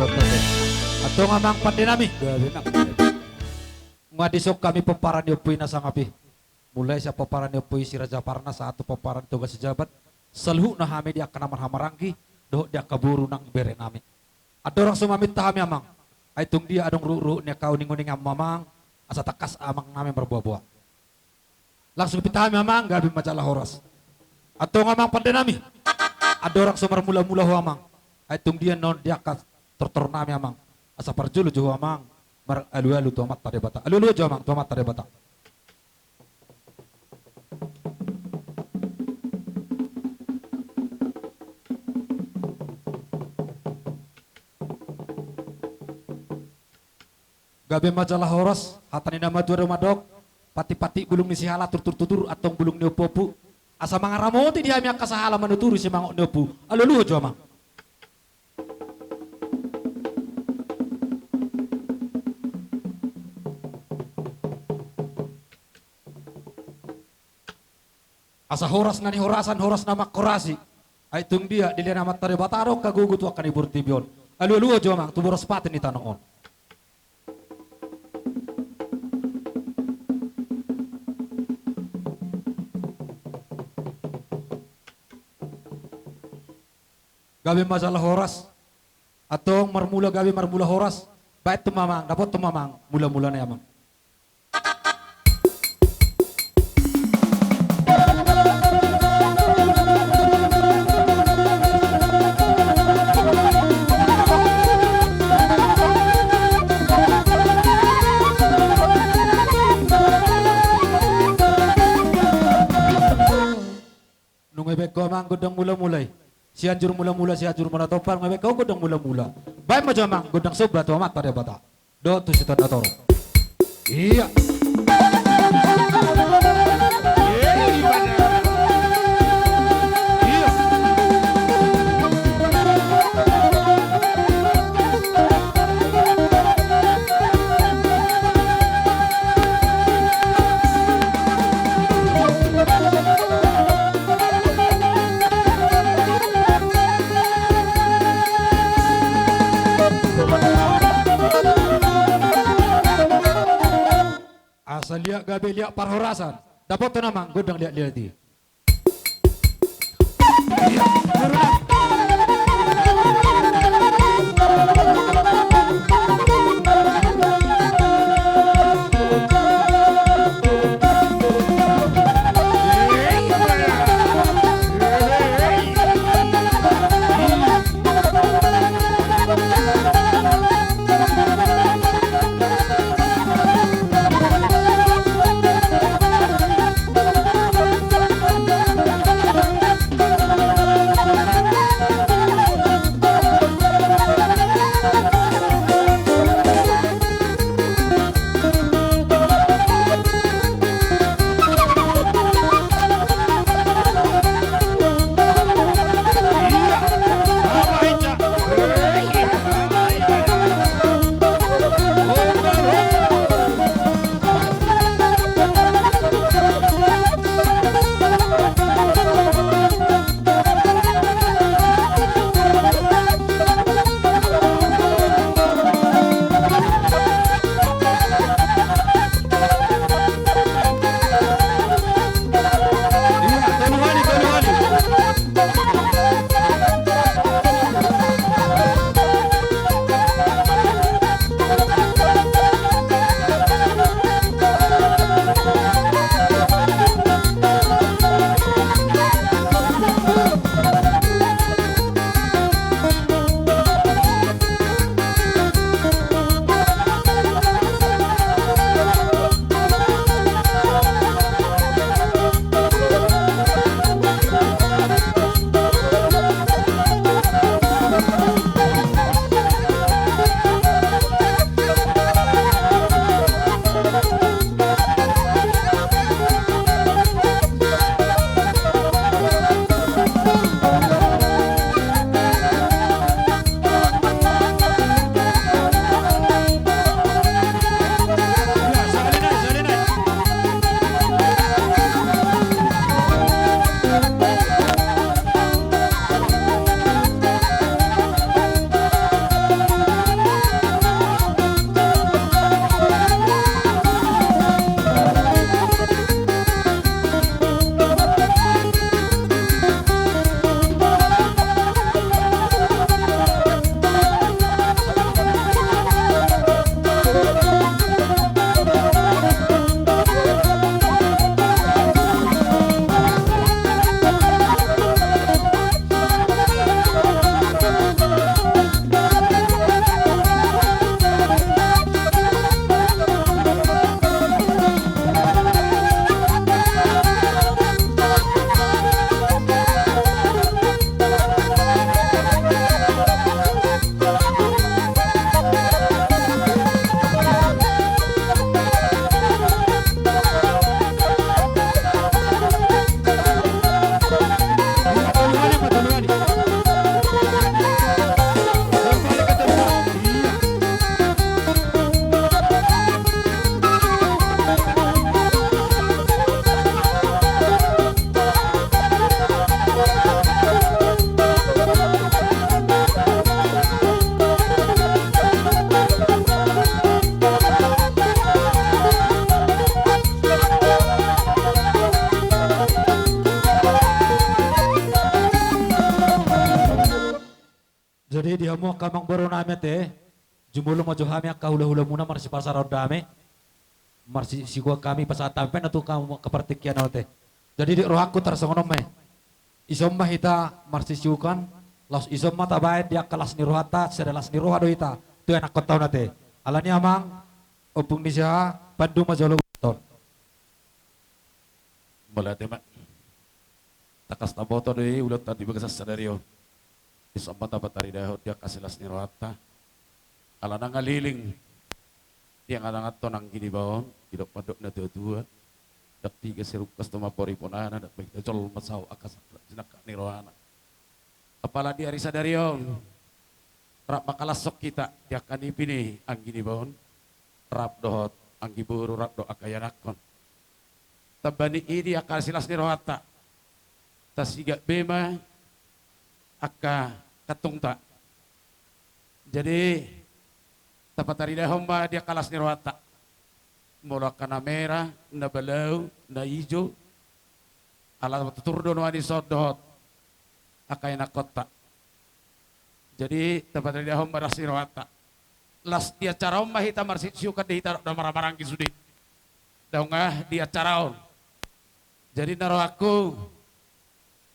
ulot natin. Ato nga mang pandinami. Grabe na. Madisok kami paparan niyo po'y nasa ngapi. Mulai sa paparan niyo po'y si Raja Parna sa ato paparan tugas sa jabat. Salhu na hami dia ka naman hamaranggi. Doho dia kaburu ng bere namin. Adorang sumamit ta kami amang. Ay tung dia adong ruru niya kauning-uning ang mamang. Asa takas amang namin berbuah-buah. Langsung pita kami amang gabi majalah horas. Ato nga mang pandinami. Adorang sumarmula-mula ho amang. Ay tung dia non dia ka tortor nami amang. Asa parjulo jo amang. Mar alu-alu tuamat tade bata. Alu-alu jo amang tuamat tade bata. Gabi majalah horas, hatani nama dua madok, pati-pati bulung ni sihala tutur-tutur atong bulung ni opopu. Asa mga ramoti dia miyak kasahala manuturu si mangok ni opu. Aluluho jo amang. Asa horas na ni horasan, horas na makorasi. Ay tung dia dilihan amat tari bataro kagugut wakan ibur tibion. Aluluho jo amang, tuburos patin ni tanong on. Gabi masalah horas atau marmula gabi marmula horas baik tumamang dapat tumamang mula-mula na yamang. Nunggu beko mang godang mula-mulai. Si anjur mula-mula, si anjur mula topar, ngabek kau godang mula-mula. Baik macam mang, godang sobra tu amat pada bata. Do tu si tanda toro. Iya. Iya. Asal liak gabi liak parhorasan. Dapat tu namang godang liak di. Iya, turunan. Jadi dia mau kamang baru name teh, jumulong maju kami akka hula-hula muna marsi pasar dame, marsi si gua kami pas atampen atau kamu kepertikian teh. Jadi di rohaku tersongonom me, isom mah hita marsi siukan, los isom mah tabaet dia kelas ni rohata, sedelas ni rohado hita, tu enak kau tahu nate. Alani amang, opung di sah, Bandung majolo ton. Mula tema, takas taboto deh ulat tadi bekas sadario. Isom mah tabat tari dahot dia kasilas ni rohata. Ala ngaliling dia ngadang ato nang gini bawon tidak padok na tua dak tiga sirup kastoma pori ponana dak baik tecol masau akas jenak ni rohana apalagi hari sadarion rap makalasok kita dia kanipi nih ang gini bawon rap dohot anggi buru rap do akayanakon tabani ini akal silas ni rohata tasiga bema akka katungta jadi tapat hari dahomba dia kalas ni rohata mula kana merah na balau na hijau ala tutur dono ani sodot akay na kota jadi tapat hari dahomba ras ni rohata las dia caraon mahita marsit siukan di hita da maramarang kisudi daw nga dia caraon jadi naro aku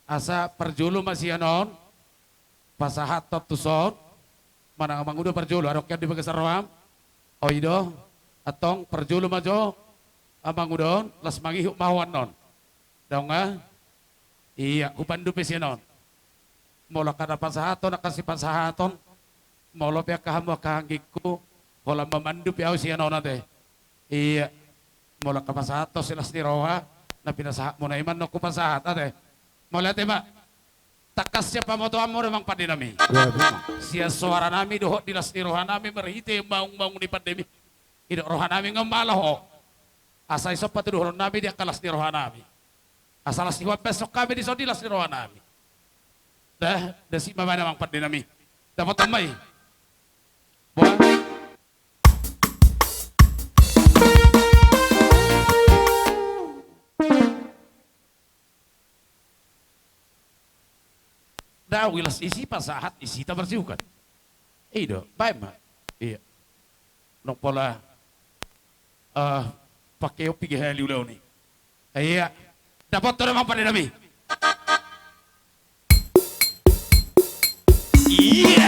asa perjulu masih anon pasahat totuson mana amang udah perjulu aroknya di bagas roham oido atong perjulu majo amang udon las mangihuk mawan non daw nga iya upandu pesinon mola kada pasahaton nakasi pasahaton molo pia kahamu kahanggiku mola memandu pia usianon nate iya mola ka pasahato silas ni roha na pinasahat mo na iman no ku pasahat ate mola tema takas siapa moto amor memang padinami. Sia suara nami dohot dilas ni rohanami merhite maung di pandemi. Idok rohanami ngembalaho. Asa isop patu dohon nami dia kalas ni rohanami. Asal siwa besok kami di dilas ni rohanami. Dah si mama memang padinami. Dapat tambah. Buat wilas isi pasahat isi tak bersiukan. Iya, baik mak. Iya. Nong pola pakai opi gehali ulau ni. Iya. Dapat tu memang pada nami. Iya.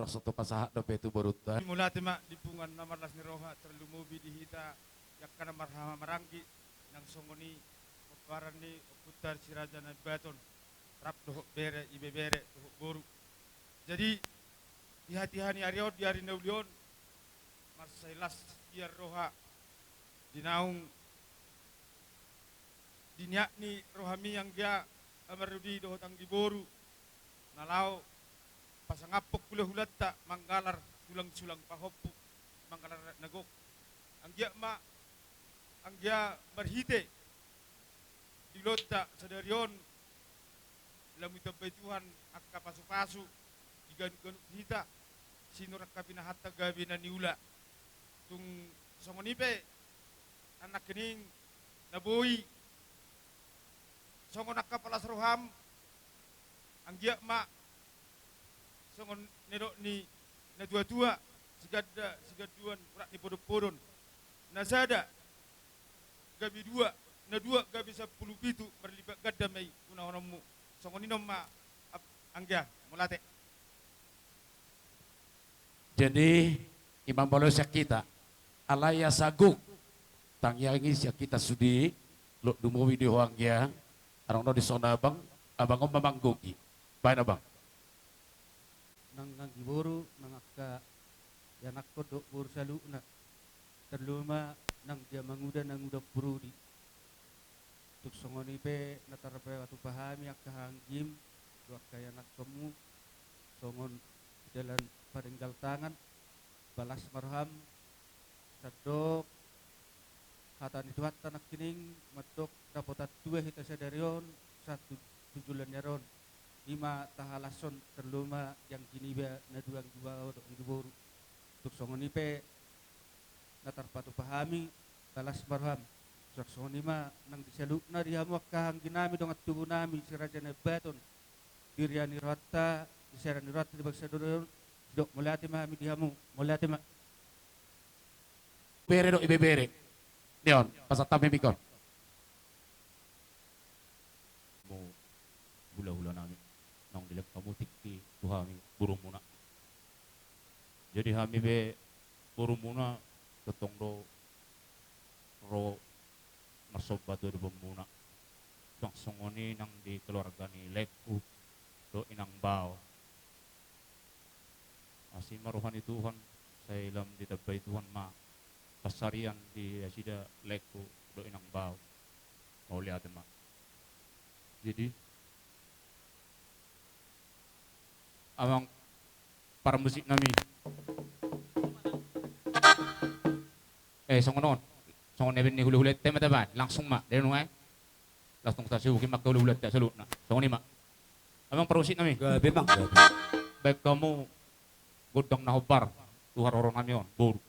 soto pasahat do petu boruta. Mula tema dipungan namarlas ni roha terlumubi dihita yakana marhama maranggi nang songoni paparan ni putar siraja na baton rap dohok bere ibe bere dohok boru. Jadi di hati-hati ariot di hari naulion marsailas biar roha dinaung dinyak ni rohami yang dia amarudi dohot ang diboru nalau pasangapok kula hulatta manggalar sulang-sulang pahoppu manggalar nagok ang dia berhite dilota sadarion lamu tabay Tuhan akka pasu-pasu digan-ganuk hita sinurak kapinahatta gabi na niula tung songonipe anak kening naboy songon akka palas roham ang dia songon nero ni na dua-dua sigaduan urak ni podon-podon nasada gabi dua na dua gabi 10 pitu berlibat gadamay una-unamu songon inom anggia mulate. Jadi Imam Balosa kita alaya saguk tangyangi siya kita sudi lo dumuwi di hoangya arang no di sona abang om mamanggogi bain abang nang giboro nang akka yanak ko do bor salu na terluma nang dia manguda nang udah purudi tuk songoni pe natarpe watu pahami akka hanggim do akka yanak kamu songon jalan paringgal tangan balas marham sadok hatan itu tanak kining matok dapotat dua hita sadarion satu tujulan yaron 5 tahalason terluma yang kini na duang dua untuk diboru untuk songoni pe natar patu pahami balas marham sak songoni ma nang disaluk na dihamu kahang ginami dong at tubuh nami si raja na baton diriani rata disarani rata di bagsa dodon dok mulati ma mi dihamu mulati ma bere do ibe bere neon pasat tamim ikon mo hula-hula namin nang dilek pamutik di tuhami burung muna. Jadi kami be burung muna ketong do ro masobat do muna. Sang songoni nang di keluarga ni leku do inang bao. Asin maruhani Tuhan sa ilam di tabay Tuhan ma pasarian di asida leku do inang bao. Mau lihat ma. Jadi awang para musik nami songon neben ni hulu-hulet tema taban langsung mak dari nuai langsung tak sibukin mak hulu-hulet tak salut nak songon ni mak awang para musik nami Gabi mak gabi. baik kamu godang nahobar tuhar orang nami on buru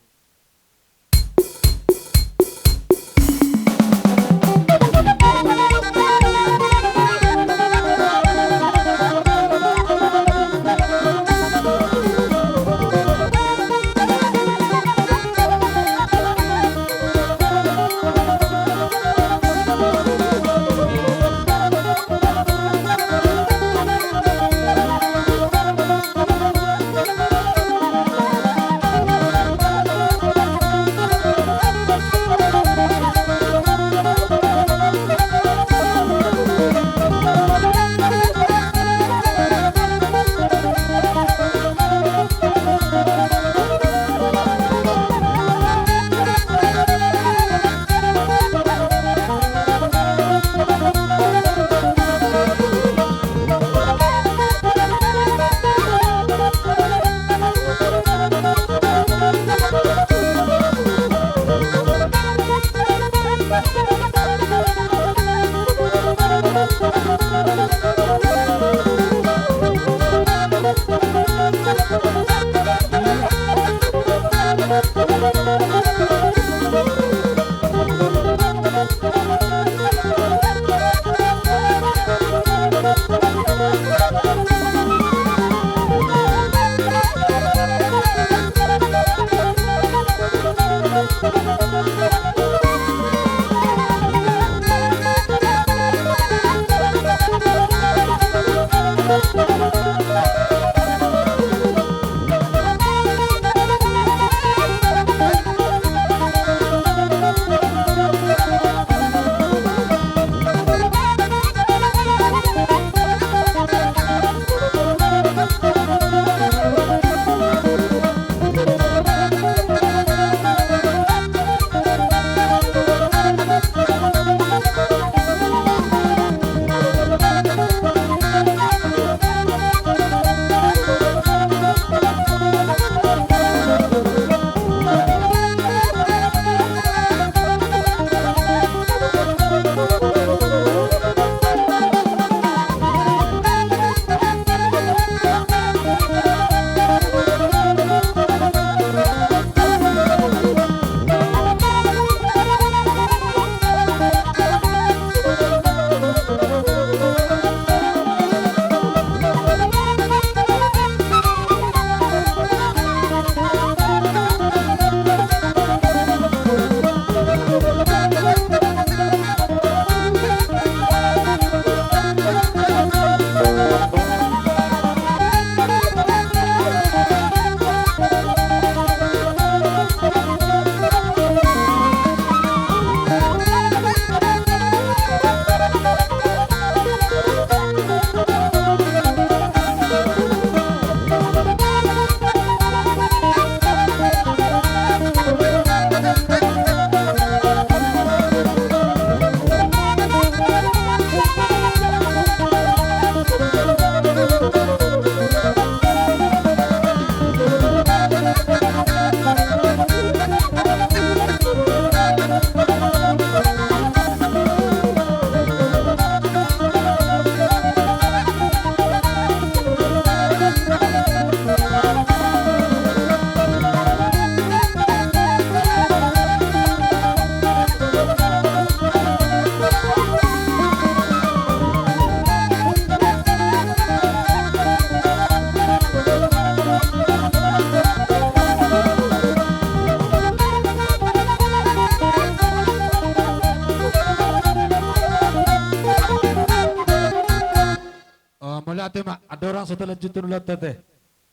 setelah jutun ulat teh.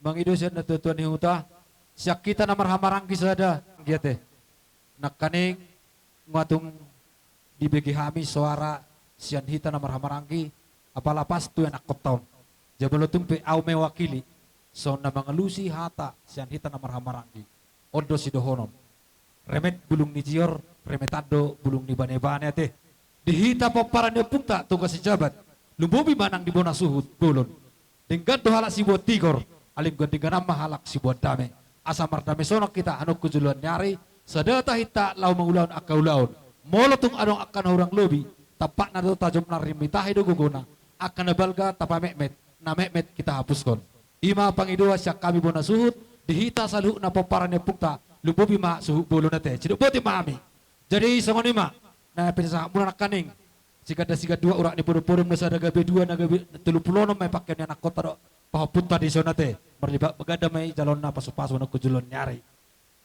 Mangidosan na tutuan hiuta. Siak kita na marhamarang kisada. Giyate. Nakaning ngatung dibagi kami suara sian hita na marhamarangki. Apalapas tu yang akot taon. Jabalotung pe au mewakili. So na mangalusi hata sian hita na marhamarangki. Ondo si dohonon. Remet bulung ni jior, remetado bulung ni bane-bane teh. Dihita paparan niya punta tugas si jabat. Lumbubi manang di bona suhut bulon. Dengan dohala si buat tigor, alim gantingan nama halak si buat dame. Asa mardame sonok kita anu kujuluan nyari, sedata hita lau mengulaun akau laun. Molotung anong akan orang lobi, tapak na do tajam na rimitahe do guguna, akan nabalga tapa mekmet, na mekmet kita hapuskan. Ima pangidua siya kami bona suhut, dihita salu na paparan niya punta, lumbubi ma suhut bulon na te. Ciduk buti mami. Jadi sangon ima, na pinasa muna nakaning. Jika ada dua orang ni pura-pura nasa ada gabe dua naga 30 may pakyan anak kota do pahapunta di zona te merlibat begada may jalon na pasu-pasu na kujulon nyari.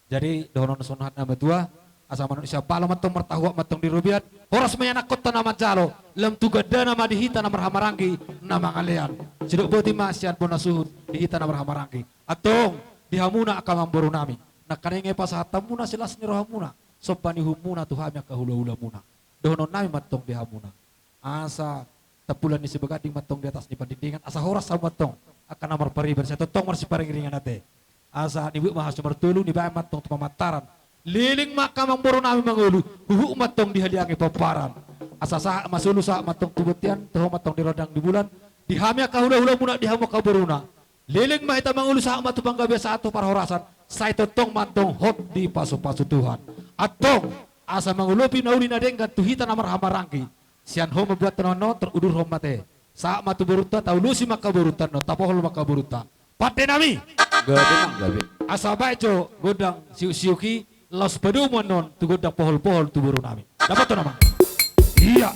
Jadi dohonon sonahat nama dua asa manusia palo matong mertahua matong dirubiat horas may anak kota nama jalo lam tugada nama dihita na marhamaranggi nama ngalian. Siduk boti masyan pun nasuhud dihita na marhamaranggi. Atong dihamuna akan mamboru nami. Nakaninge pasahatamuna silas ni rohamuna. Sopani humuna tuhamya kahula-hula muna. Dohonon nami matong dihamuna. Asa tapulan ni si begading matong di atas ni pandindingan. Asa horas sa matong akan namar pariban. Saya totong marsi paringiringan nate. Asa ni bu mahas martulung ni bae matong pamataran. Liling maka mamboro nami mangulu. Huhu matong dihaliangi paparan. Asa sa masulu sa matong tubutian. Tuho matong dirodang di bulan. Dihamya kahula-hula muna dihamu kaburuna. Liling mahita mangulu sa matupang gabiasa ato para horasan. Saya totong matong hot di pasu-pasu Tuhan. Atong asa mangulupi nauli na denggan tuhita na marhamarangki. Sian ho membuat tenono terudur ho mate. Saat matu beruta tau lusi maka beruta no tapohol maka beruta. Pate nami. Gabe nang gabe. Asa baco godang siu-siuki los peduman non tu godang pohol-pohol tu buru nami. Dapat to nama. Iya.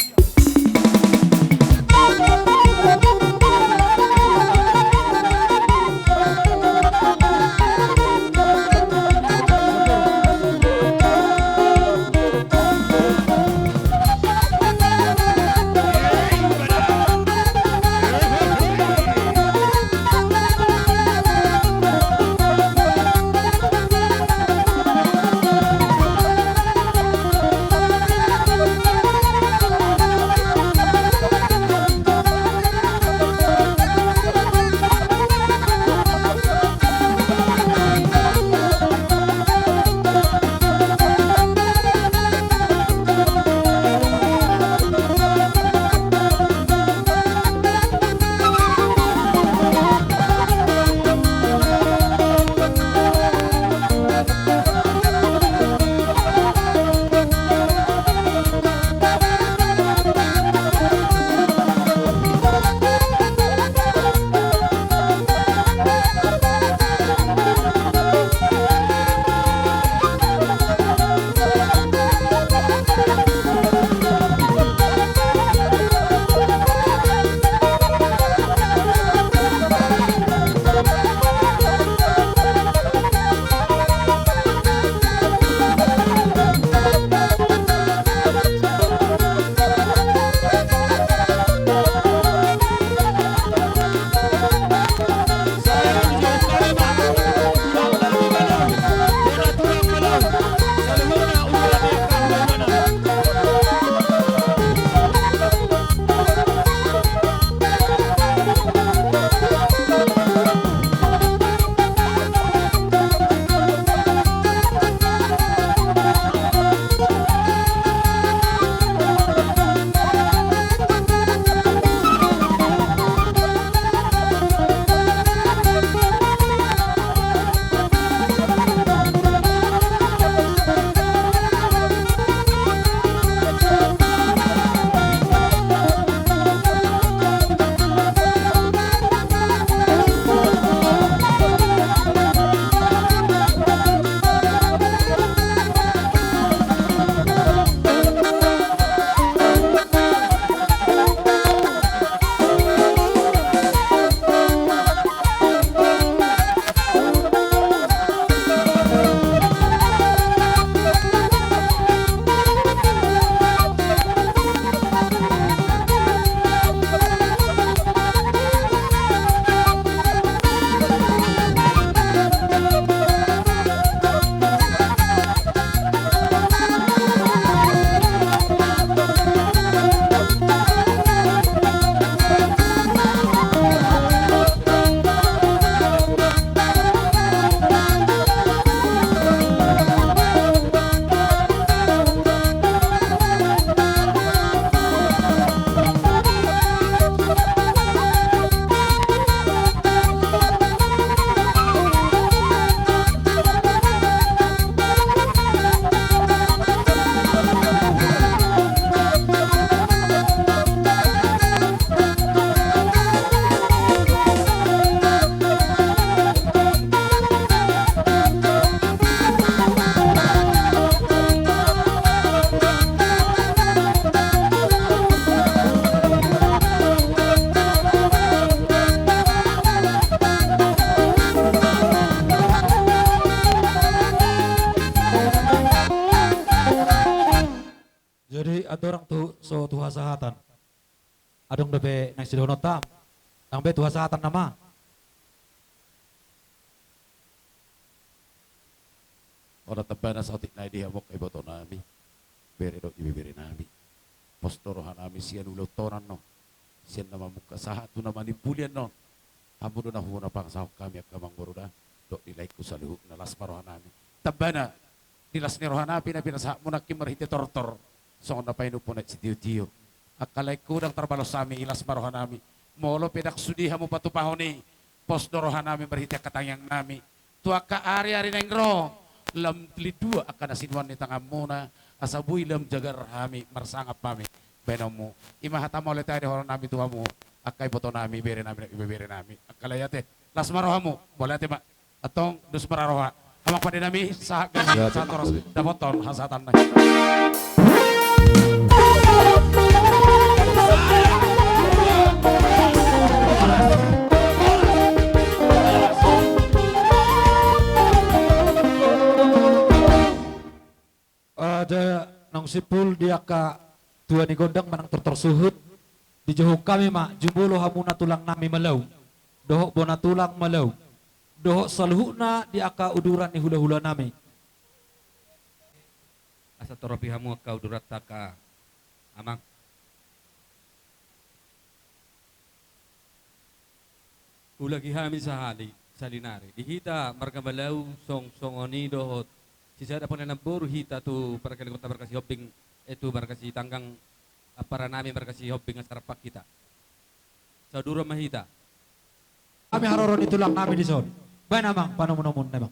so tuha sahatan. Adong dabe nang sidono tam. Ang be tuha sahatan nama. Ora tabana sa otik na idihamok kay boto nami. Bere do ibibere nami. Postorohan nami siya nulaw toran no. Siya na mamuka sa hato naman ibulian no. Amo do na huna pang sa kami at kamang boruda. Do nilay ko sa luhuk na lasmarohan nami. Tabana, nilas ni rohan napi na pinasa mo na kimarhiti tortor. So na pa po na si Tiyo-Tiyo. Akalay ko ng trabaho sa amin, ilas marohan namin. Molo pinaksudihan mo patupahon ni. Postorohan namin, marhiti katangyang namin. Tuwa ka ari-ari na ingro. Lam lidua akan nasinwan ni tangam muna. Asabuy lam jagar hami, marsangap mami. Benom mo. Imahata mo ulit tayo ni horon namin tuwa mo. Akay boto namin, ibere namin, ibibere namin. Akalayate, las marohan mo. Bolate ba? Atong dus mararoha. Amang pa din namin sa ganyan sa toros. Dapoton, hasatan na. Ada nang sipul dia ka tua ni gondang manang tersuhut di johok kami mak jumbulo hamuna tulang nami malau dohok bona tulang malau dohok salhuna dia ka uduran ni hula-hula nami Asa toropi hamu ka udurat taka amang. Ulagi hami sa hali sa linari. Dihita margabalaw songoni dohot. Sisa ada pun buru hita tu para kali kota berkasih hopping itu berkasih tanggang para nami berkasih hopping asarapak kita. Saudara mahita. kami haroron itulang nami di son ba namang panamunamun namang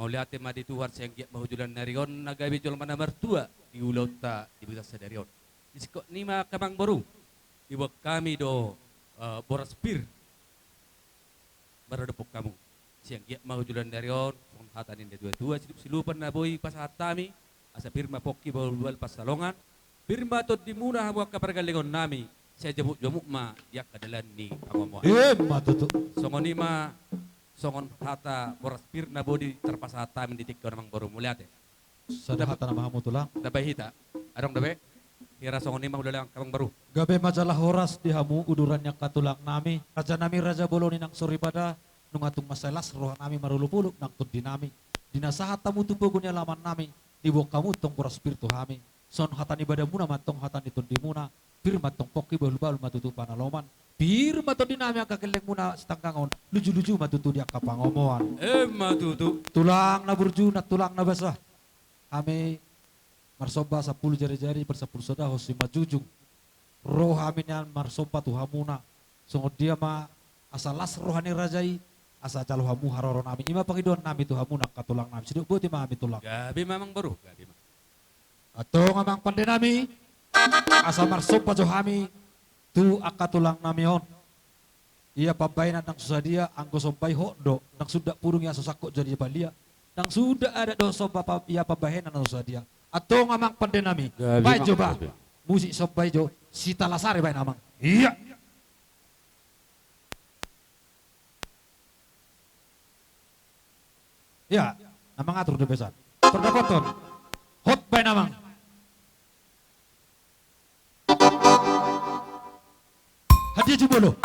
Mauliate madi Tuhan senggiat mahujulan narion nagabi jol mana mertua di ulota di buta sadarion. Isko nima kamang baru ibu kami do boras pir baru depok kamu senggiat mahujulan narion son hatanin de dua silupan na boy pas hatami asa pirma pokki bawal pas salongan pirma to dimuna hawa kapargalingon nami saya jebuk jomuk ma yak kadalan ni amomo. Matutu. Songon ima songon hata boras pir na bodi terpas hata menditik namang baru muliate. Sada hata na mahamu tulang. Dabay hita. Adong dabe. Hira songon ima udah lang kamang baru. Gabe majalah horas di hamu uduran yang katulang nami. Raja nami raja boloni nang suripada nungatung masalas roh nami marulupuluk nang tudi nami. Dinasahat tamu tubugunya laman nami. Dibo kamu tong boras pir tu hami. Son hatan ibadah muna matong hatan ditundi muna. Pir matong poki balu-balu matutu panaloman. Pir matong dinami ang kakeleng muna setangkangon. Luju-luju matutu dia kapangomoan. Matutu. Tulang na burju na tulang na basah. Kami marsoba 10 jari-jari bersapul soda hosi majujung. Roh amin yan marsoba tu hamuna. Sungod dia ma asalas rohani rajai. Asa calo hamu haroron amin. Ima pangidon nami tu hamuna katulang nami. Siduk buti ma amin tulang. Gabi mamang baru. Gabi mamang. Ato ngamang pande nami. Asa marsoba jo hami. Tu akatulang nami on. Ia pabainan nang susah dia anggo sompay hokdo nang sudah purung yang sosakok jadi balia nang sudah ada dosa papa ia pabahenan nang susah dia atau ngamang pande nami baik coba musik sompay jo sita lasare baik namang iya ya namang atur de besan terdapaton hot baik namang hadiah jubolo.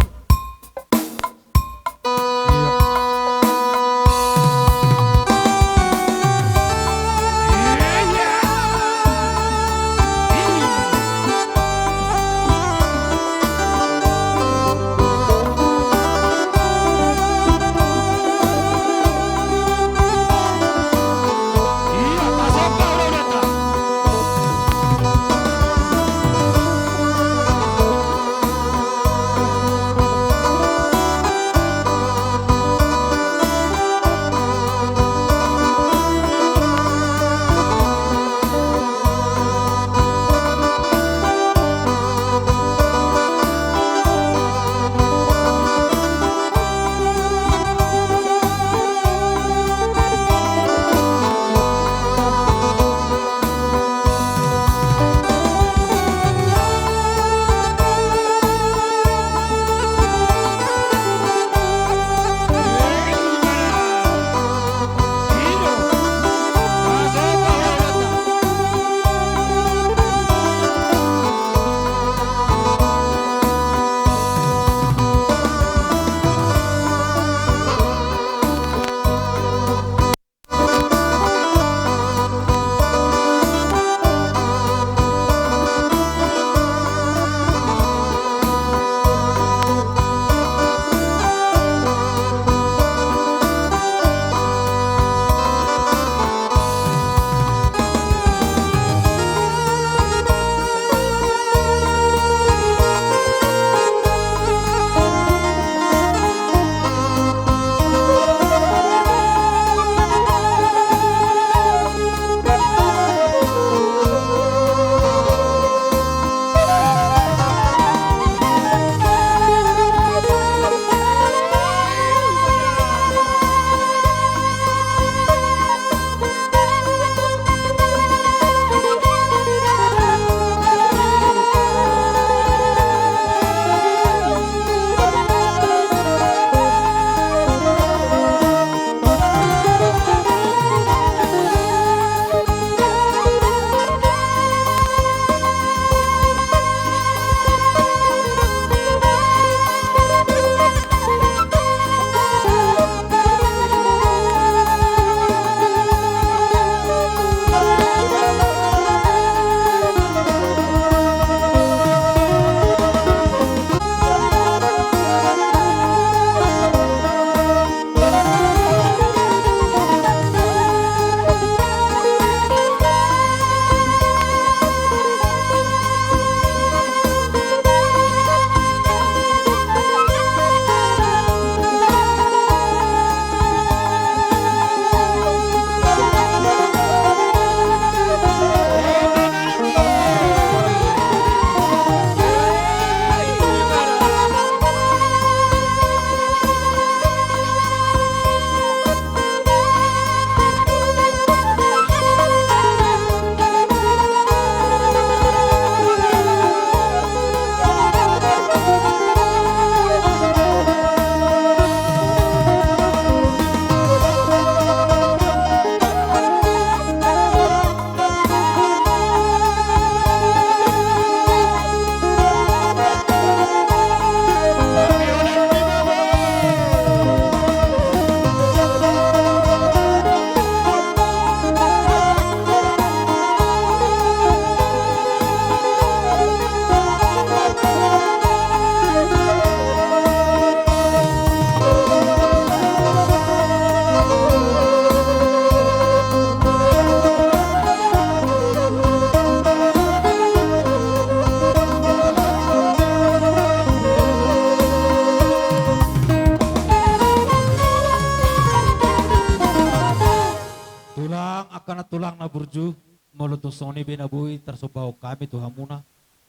burju mulutung soni benaboy tersobao kami Tuhan muna.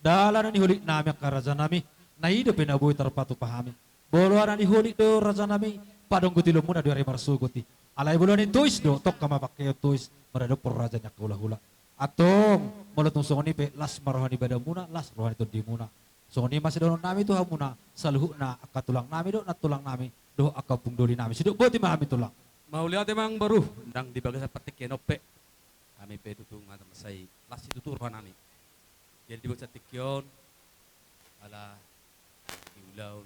Dalan ni huli nami ang karaja nami na hidup benaboy terpatu pahami. Bolo ana ni huli do raja nami padong gutilo muna do ari marsuguti. Alay bulan ni tuis do tok kama pakai tuis meradok por raja nya hula-hula. Atong mulutung soni pe las marohani bada muna las rohani to di muna. Soni masih dono nami Tuhan muna saluhu na akatulang nami do na tulang nami do akapung doli nami. Sidok boti mahami tulang. Mauliat emang baru ndang di bagas seperti kenope kami pe tutung ada masai lasi tutur nami jadi di bagas tikyon ala di ulaun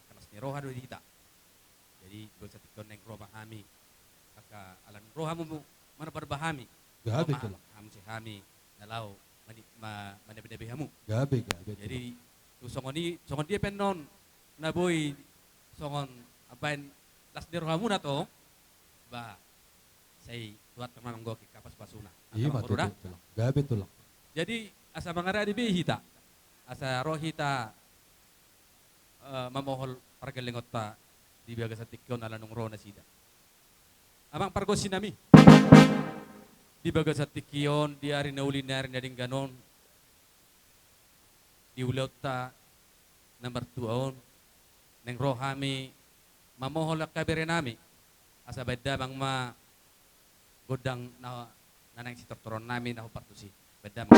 akan asni roha do kita jadi di bagas tikyon neng roha kami aka alan roha mu mana berbahami Gabi tulang. kamu si kami nalau mana beda hamu Gabi. jadi tu songon dia penon naboy songon apain las di roha mu na to ba say tuat teman nggo ki kapas basuna. Iya matu tulang. Gabi tulang. Jadi asa mangara di bihita. Asa rohita mamohol pargalingot ta di biaga sa tikyon ala nung rona sida. Amang pargo sinami. Di baga sa tikyon di ari na uli na ding ganon. Di ulaw ta number 2 neng rohami mamohol kabere nami. Asa beda bang ma godang na nanang si tortoron namin ako partusi. Beda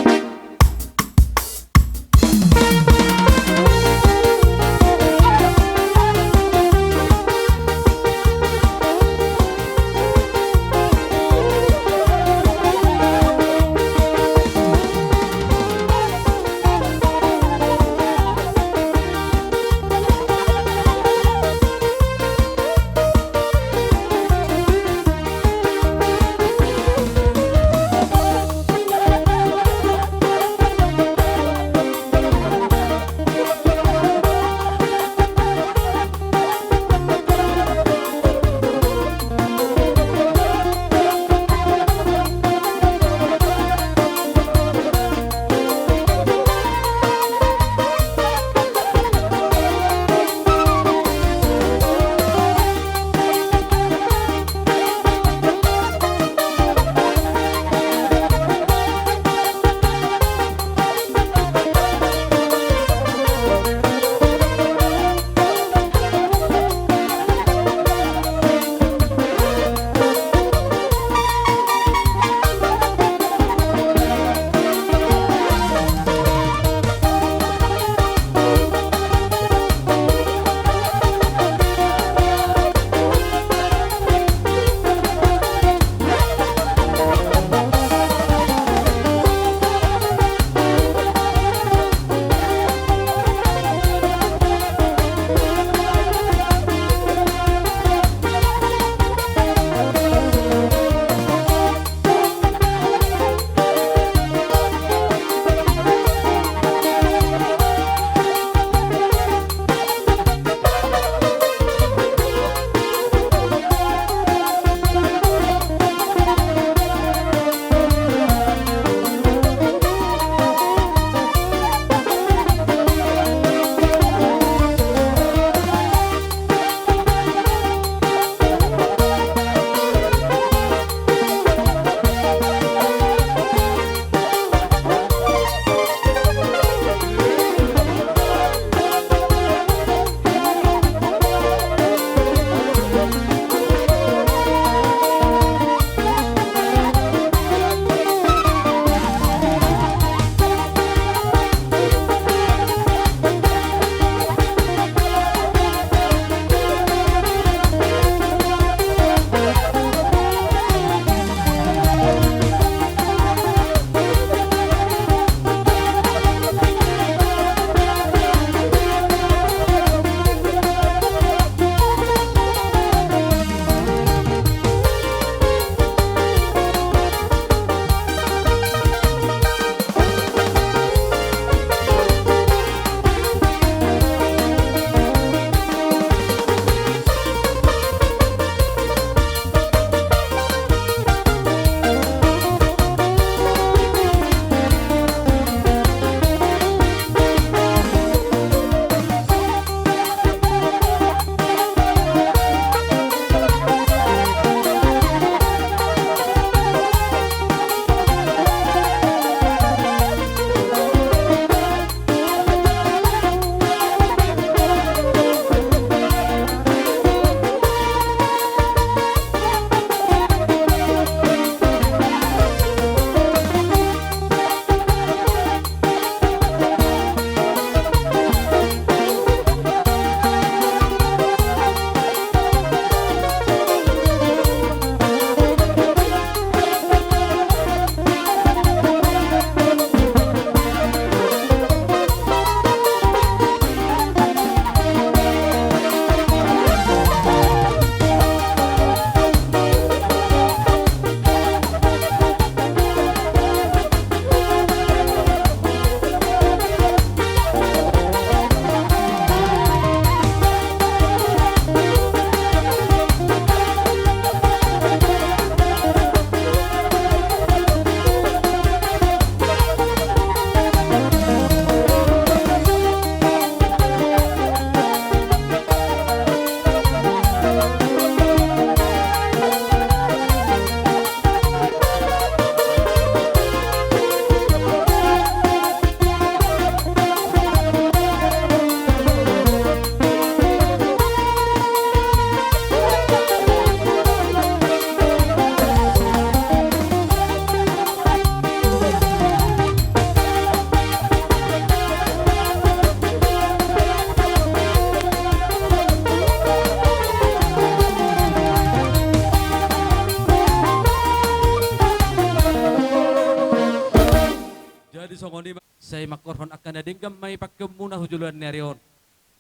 say makorhon akan nadinggam may pagkamuna hujuluan nerion.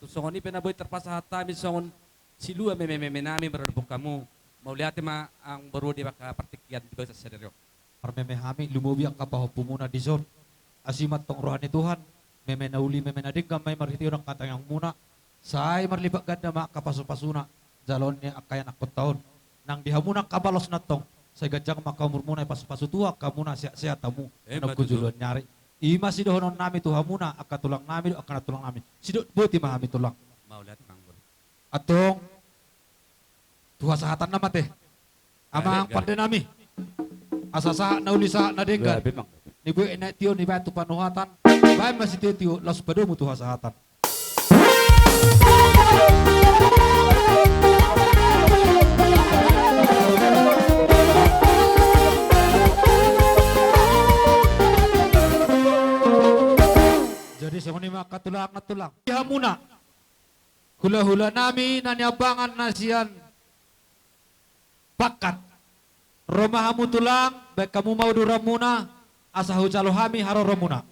Tusongon ni penaboy terpasa hatami songon silua nami berbuk kamu. Mauliati ma ang baru di baka partikian di bawah sederyo. Parmemehami lumubi ang kapaho pumuna di zon. Asimat tong rohani Tuhan. Meme nauli meme nadinggam may marhitiyo ng katang muna. Say marlibak ganda ma kapasupasuna. Jalon niya akayan akot taon. Nang dihamunang kabalos na tong. Sa gajang makaumur muna pasupasutua kamuna siya tamu. Nagkujuluan nyari. Ima si dohonon nami tuha muna. Akatulang nami do akan tulang nami. Sidot buti mahami tulang. Mauliati manggol. Atong tuha sahatan na mate. Amang pande nami. Asa na uli sa nadenggan. Grabe mang. Ni bu ina tio ni batu panuhatan. Bae masih tio las padomu tuha sahatan. Jadi semua maka tulang. Hamuna. Hula-hula nami nanyabangan nasian pakat. Romahamu tulang, baik kamu mau duramuna, asahu calohami haro romuna.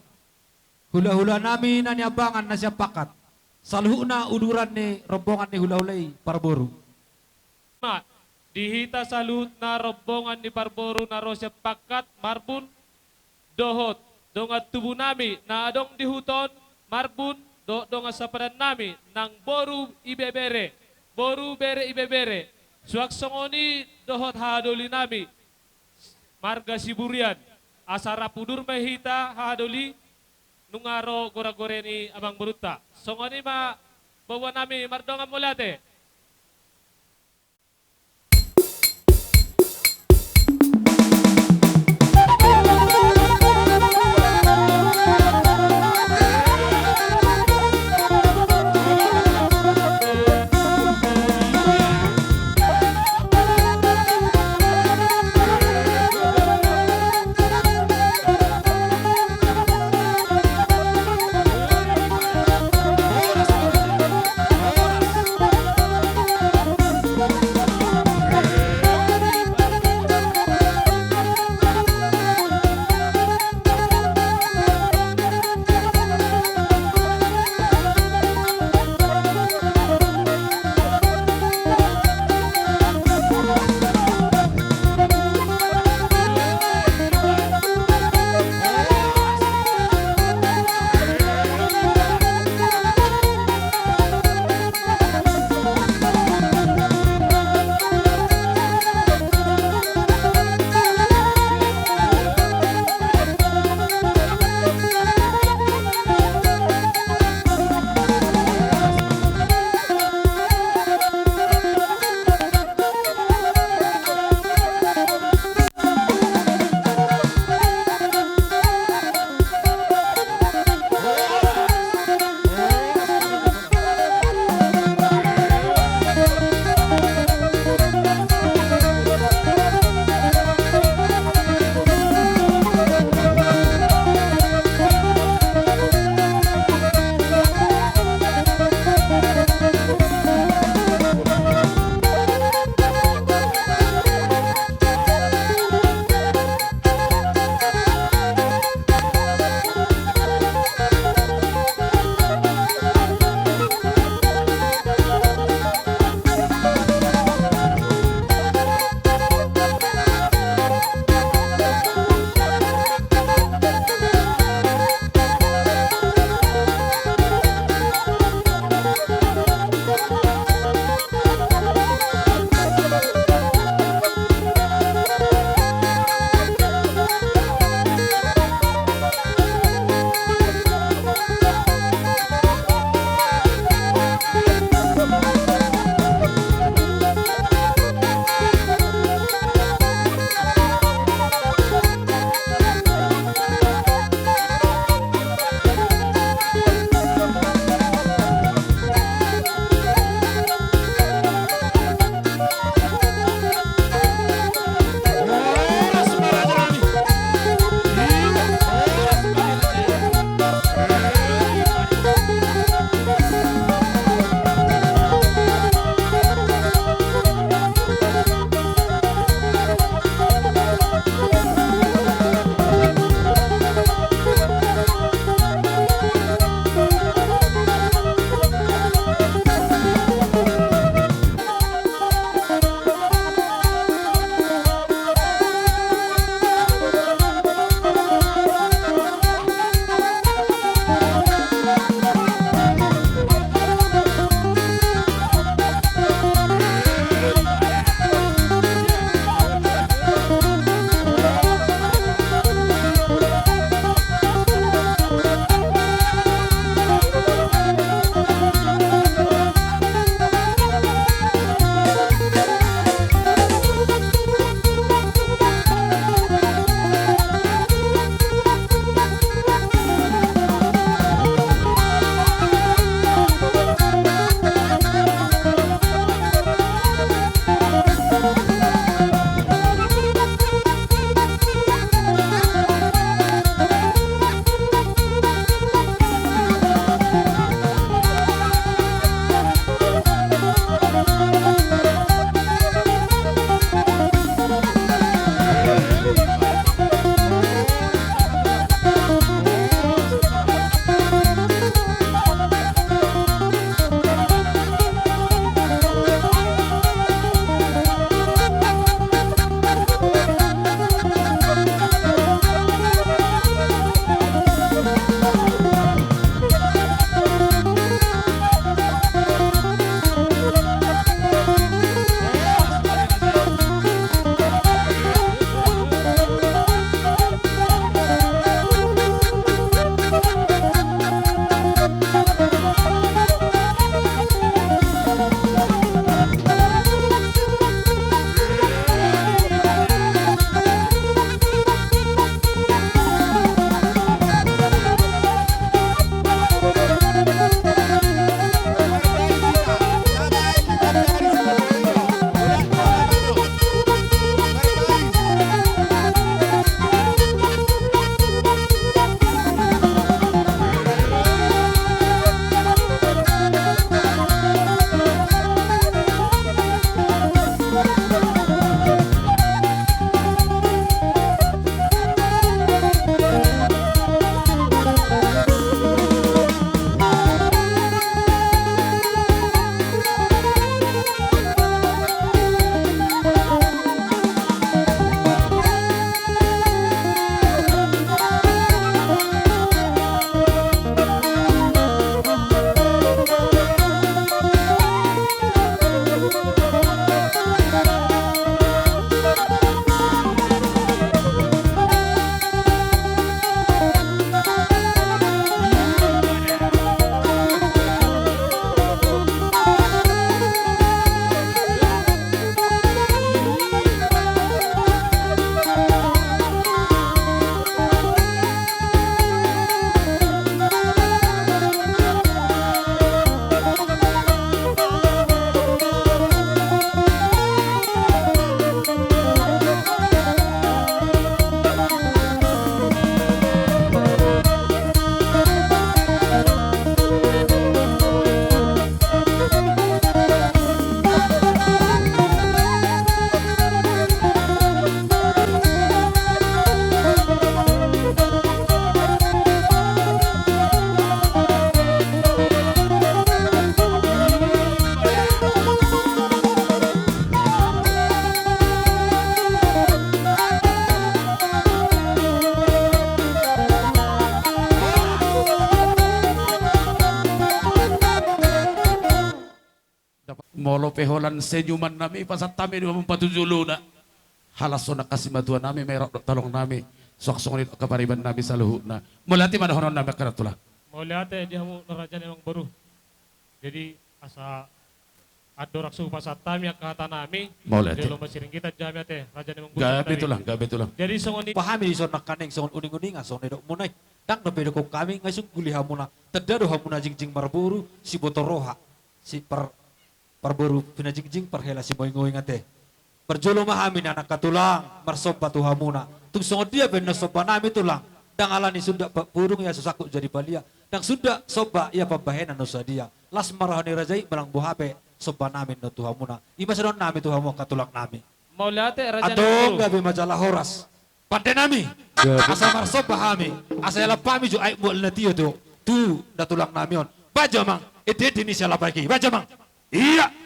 Hula-hula nami nanyabangan nasian pakat. Salhuna uduran ni rombongan ni hula-hulai parboru. Dihita salut na rombongan ni parboru na rosya pakat marbun dohot donga tubuh nami na adong dihuton marbun donga sapadan nami nang boru bere ibebere suak songoni dohot hadoli nami marga siburian asara pudur mahita hadoli nungaro gora-goreni abang beruta songoni ma bawa nami mardonga mulate. Molo peholan senyuman nami pasat tami di mampatujuluna. Halaso na kasih matuan nami merok talong nami. Sok-sok nito kapariban nami sa luhuna. Mulati manahonon nami karatula. Mauliate dia mo naraja ni Mang Baru. Jadi asa adorak su pasat tami ang kata nami. Maulati. Di lomba siring kita jami ate raja ni Mang Baru. Gabi tulang. Jadi songoni Pahami di son nakaning son uning-uning son nedok munay. Dang na ko kami ngayon guliha muna. Tadado ha muna jingjing marburu si botoroha. Si parburu pinajingjing perhela si boy-ngoy ngate. Berjolo mahami na nakatulang marsob batuha muna. Tung songod dia ben soba nami tulang. Dang alani sunda purung ya susaku jadi balia. Dang sunda soba ia pabahenan no dia. Las marahani rajai balang buhape soba namin no tuha muna. Iba sadon nami tuha mo katulak nami. mauliate raja ni Mang Atong Baru. gabi majalah horas. Pande nami. Asa marsob bahami. Asa yala pami jo ay bual na tiyo tu. Tu natulak nami on. Baja mang. Iti ini siya lapaki. Baja mang. Iya.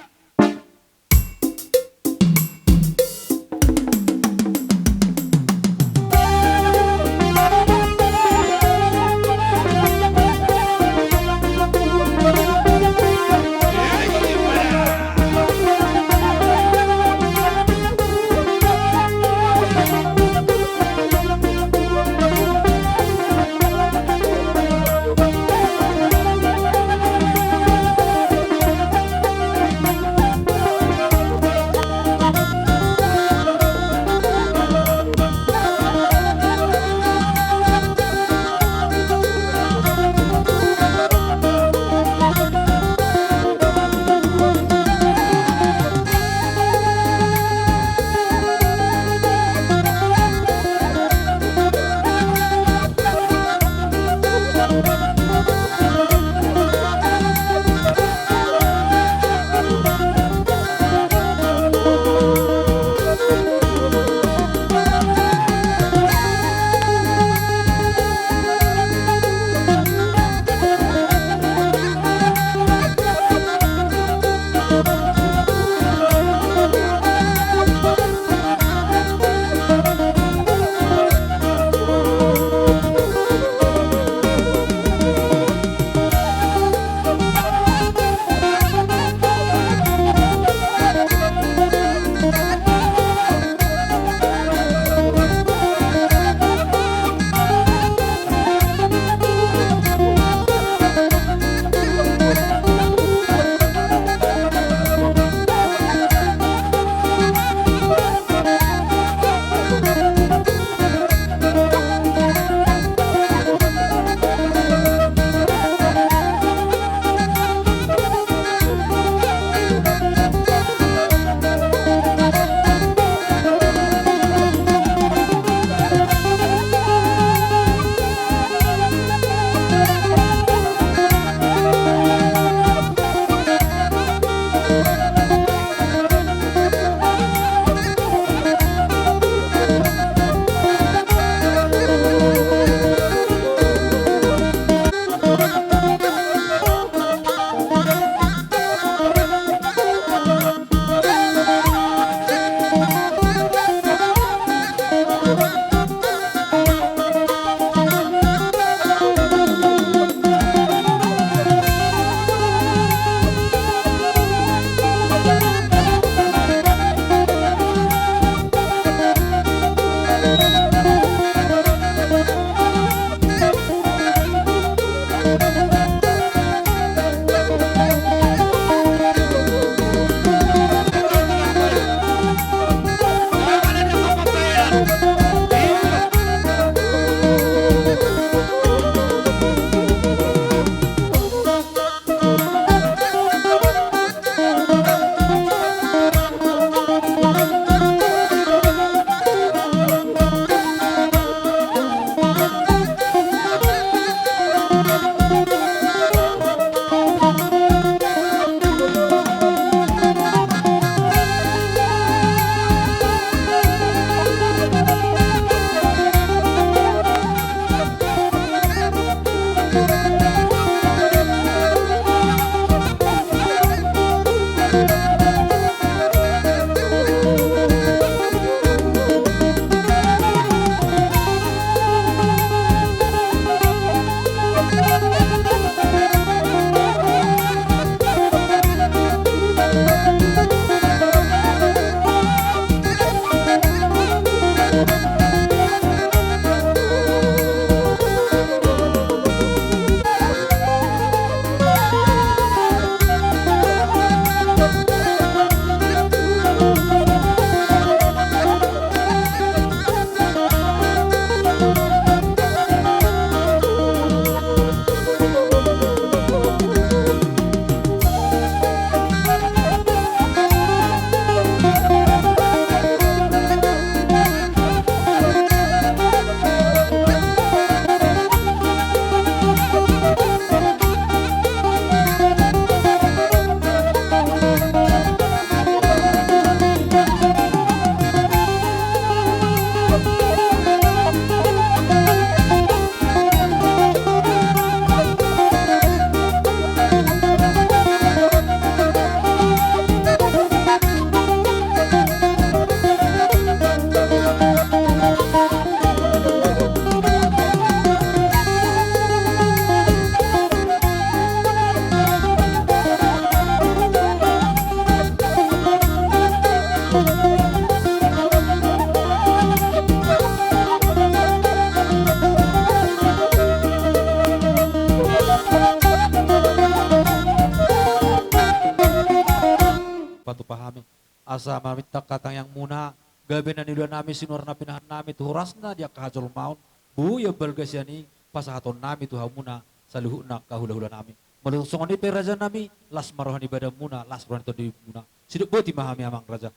mahami. Asa mamita katang yang muna, gabi na nila namin sinur na pinahan namin, tuhuras na dia kahajol maun, buya balgas yan ni, pasahaton namin tuha muna, sa luho na kahula-hula namin. Malusongan ni raja namin, las marohan ibadah muna, las marohan ito di muna. Siduk buti mahami amang raja.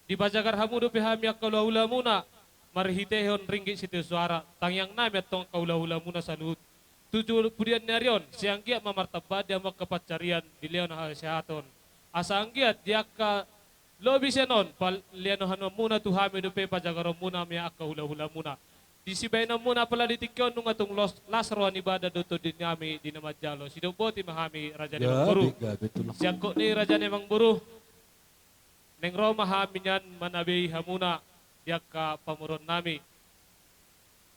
Di bajagar hamudo pihami ak kaula-hula muna, marhitehon ringgit situ suara, tangyang nami at tong kaula-hula muna sa luhut. Tujuh pudian nerion, siang giat mamartabad dia makapacarian di leon hasihaton. Asang giat dia ka lobi senon, pal lianohan muna tuhami dupe pajagaron muna miya ak kaula-hula muna. Di sibay na muna pala ditikyon nung atong lasroan ibadah doto din kami di namadjalo. Sido boti mahami Raja Nemang Buru. Gabi tulang. Siangko ni Raja Nemang Buru. Neng Roma hami yan manabi hamuna diak ka pamuron nami.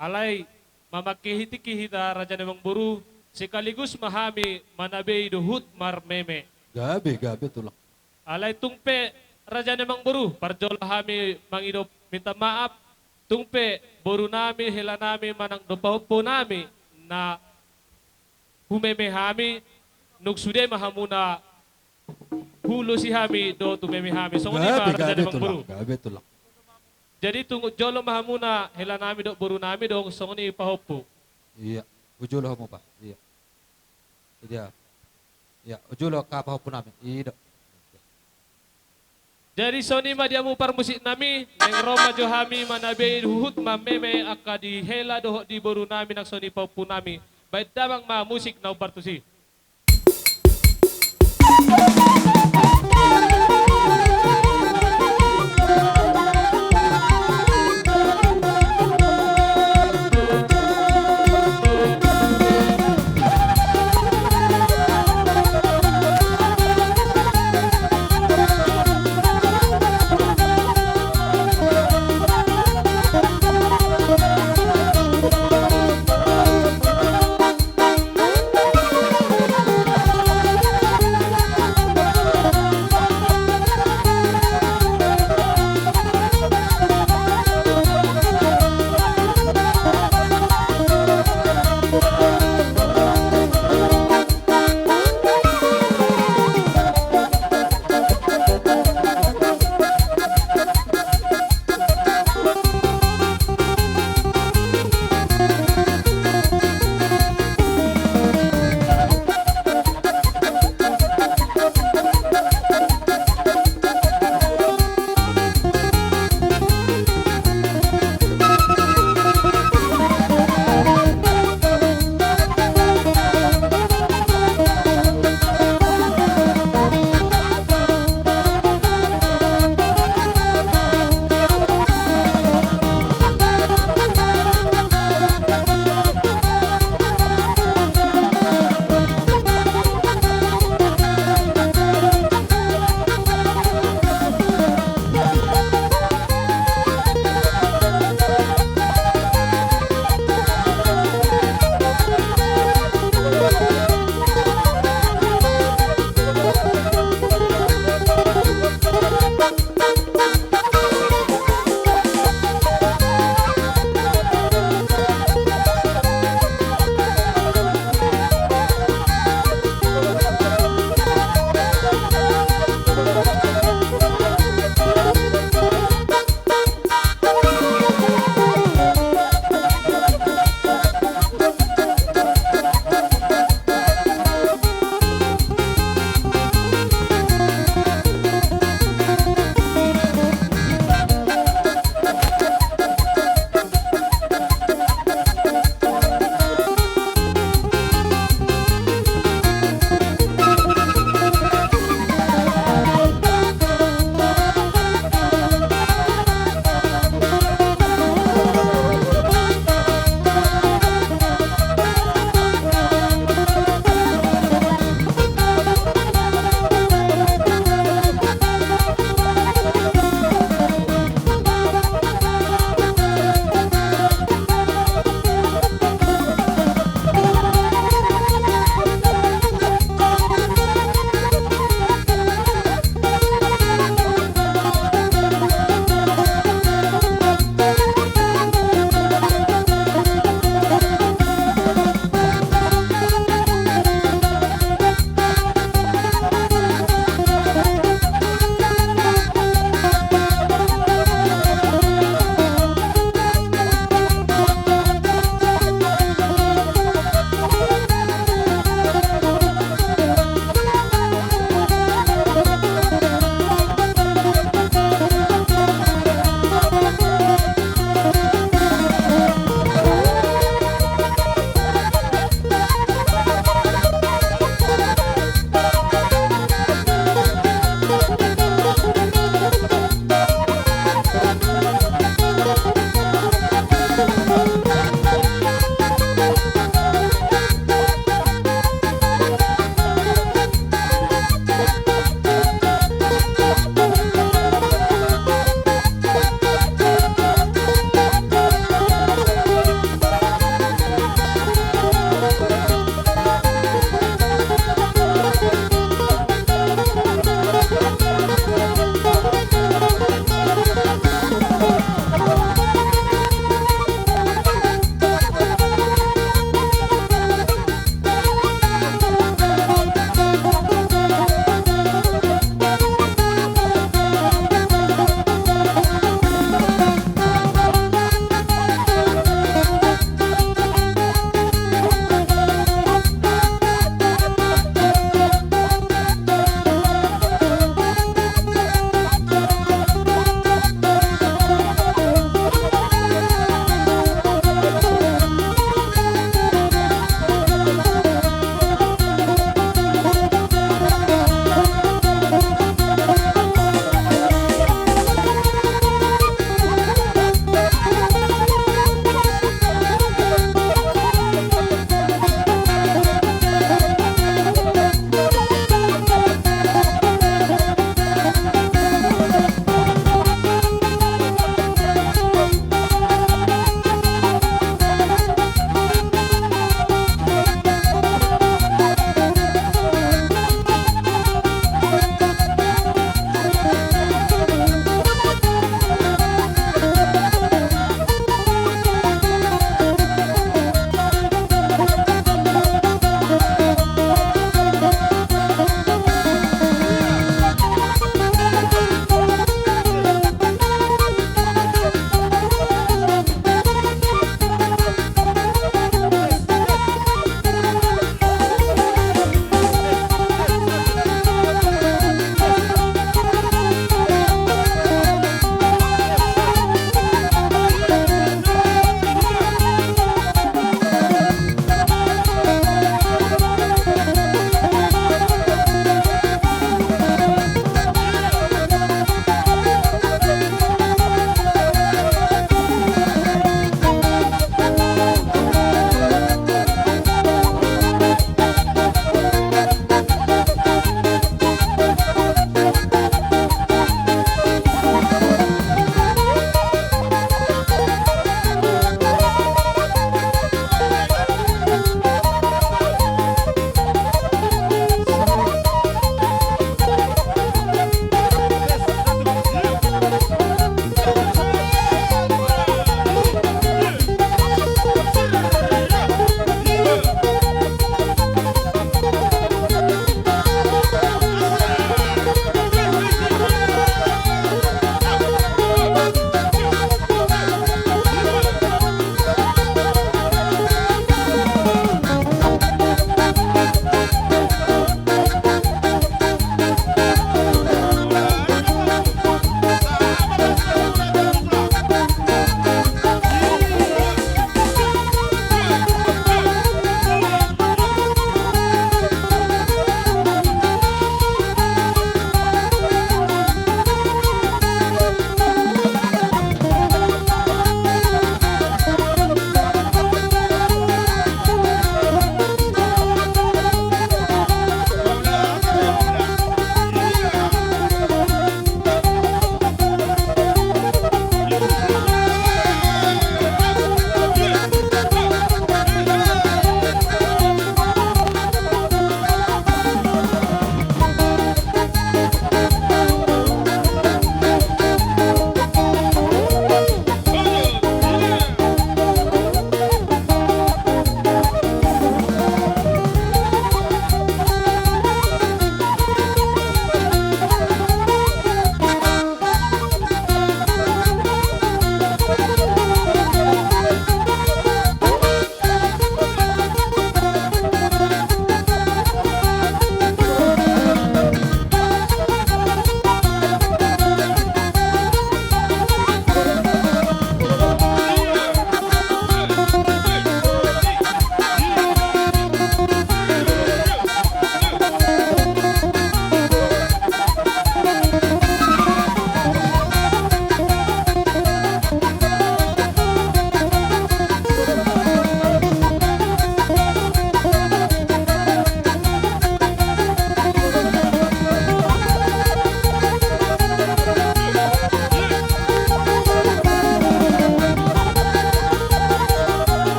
Alay mamakihiti-kihita Raja Nemang Buru sekaligus mahami manabi duhut marmeme. Gabi tulang. Alay tungpe Raja Nemang Buru parjol hami mangidop minta maaf. Tungpe boru nami hela nami manang dopahupo nami na humeme hami nugsude mahamuna hulo si hami do tumeme hami. So ni Raja Nemang Buru. Gabi tulang. Jadi tunggu jolo mahamuna hela nami do boru nami do so ni pahupo. Iya, ujulo mo pa. Iya. Iya, ujulo ka pahupo namin. Iya. Jadi soni madiamu parmusik nami neng Roma johami manabe huhut mameme akadi hela doho di boru nami nak soni pahupo nami. Bait damang ma musik na ubartusi.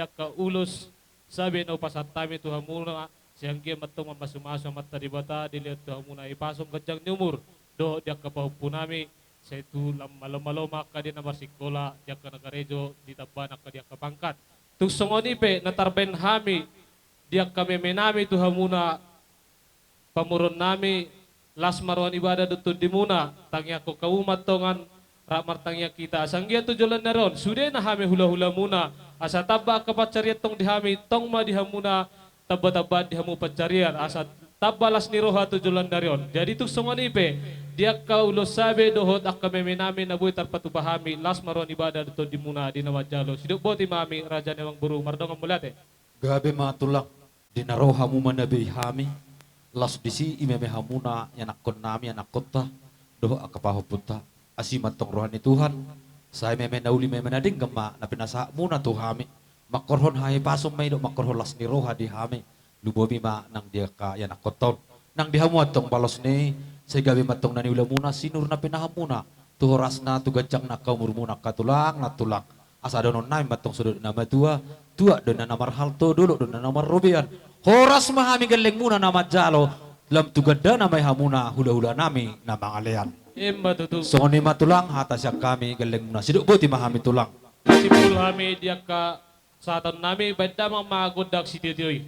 dia ka ulos sabi no pasatami Tuhan muna siyang kia matong masumaso mata di bata dilihat Tuhan muna ipasong kajang ni umur do dia ka pahupu nami sa itu malo-malo maka dia na marsikola dia ka nagarejo di tabana ka dia ka pangkat tuk songoni pe natarben hami dia kami menami Tuhan muna pamurun nami las marwan ibadah dutun di muna tangya ko kaumat tongan ramar tangya kita sanggia tujulan naron sudah na hami hula-hula muna asa taba kapacariat tong dihami tong ma dihamuna taba-taba dihamu pacarian asa tabalas ni roha tujulan naron jadi tuk songoni pe dia kaulo sabe dohot akame menami nabuy tarpatu pahami las marwan ibadah dutun di muna di nawajalo siduk boti mami raja newang buru mardong mulate Gabi matulak dinaroha mu manabi hami las disi imeme hamuna yanakon nami yanakota doh akapahupunta asimat tong rohani Tuhan saya meme nauli meme nading gema na pinasa muna tu hami makorhon hai pasom may do makorhon las ni roha di hami lubobi ma nang dia ka yanakoton nang dihamuat tong balos ni say gabi matong nani ula muna sinur na pinahamuna tu horas na tu gajang na kaumur muna katulang na tulang asa donon na matong sudut nama tua do na namar halto dulu do na namar robian horas mahami galeng muna nama jalo lam tugada na may hamuna hula-hula nami na mangalean Imba tutu so ni matulang hata siya kami galeng muna siduk buti mahami tulang sipul hami dia ka satan nami baita mang magodak si titiyoy